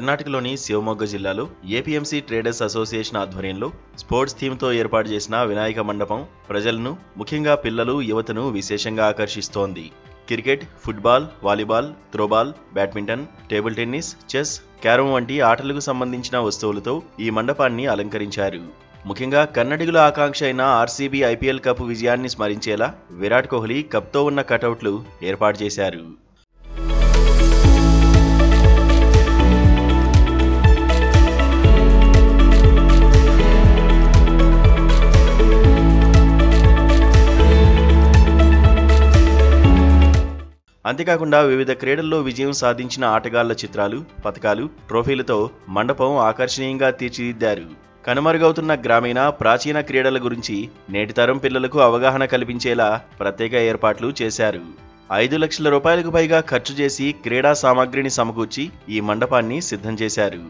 కర్ణాటకలోని శివమొగ్గ జిల్లాలో APMC traders association ఆధ్వర్యంలో స్పోర్ట్స్ థీమ్తో ఏర్పాటు చేసిన వినాయక మండపం ప్రజలను, ముఖ్యంగా పిల్లలు, యువతను విశేషంగా ఆకర్షిస్తోంది. Cricket, football, volleyball, throwball, badminton, table tennis, chess, carrom వంటి ఆటలకు సంబంధించిన వస్తువులతో ఈ మండపాన్ని అలంకరించారు. ముఖ్యంగా కన్నడిగుల ఆకాంక్ష అయిన ఆర్సీబీ ఐపీఎల్ కప్ విజయాన్ని స్మరించేలా విరాట్ కోహ్లీ కప్తో ఉన్న కటౌట్లు ఏర్పాటు చేశారు. అంతేకాకుండా వివిధ క్రీడల్లో విజయం సాధించిన ఆటగాళ్ల చిత్రాలు, పతకాలు, ట్రోఫీలతో మండపం ఆకర్షణీయంగా తీర్చిదిద్దారు. కనుమరుగవుతున్న గ్రామీణ, ప్రాచీన క్రీడల గురించి నేటి తరం పిల్లలకు అవగాహన కల్పించేలా ప్రత్యేక ఏర్పాట్లు చేశారు. 5 లక్షల రూపాయలకు పైగా ఖర్చు చేసి క్రీడా సామాగ్రిని సమకూర్చి ఈ మండపాన్ని సిద్ధం చేశారు.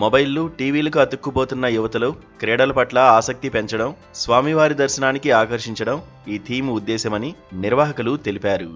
మొబైళ్లు, టీవీలకు అతుక్కుపోతున్న యువతలో క్రీడల పట్ల ఆసక్తి పెంచడం, స్వామివారి దర్శనానికి ఆకర్షించడం ఈ థీమ్ ఉద్దేశమని నిర్వాహకులు తెలిపారు.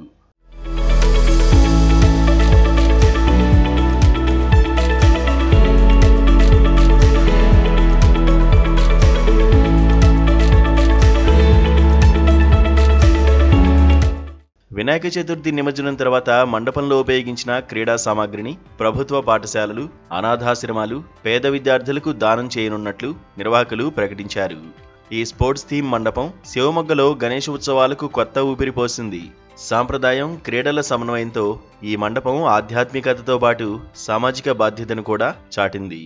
వినాయక చతుర్థి నిమజ్జనం తర్వాత మండపంలో ఉపయోగించిన క్రీడా సామాగ్రిని ప్రభుత్వ పాఠశాలలు, అనాథాశ్రమాలు, పేద విద్యార్థులకు దానం చేయనున్నట్లు నిర్వాహకులు ప్రకటించారు. ఈ స్పోర్ట్స్ థీమ్ మండపం శివమొగ్గలో గణేష్ ఉత్సవాలకు కొత్త ఊపిరి పోసింది. సాంప్రదాయం, క్రీడల సమన్వయంతో ఈ మండపం ఆధ్యాత్మికతతో పాటు సామాజిక బాధ్యతను కూడా చాటింది.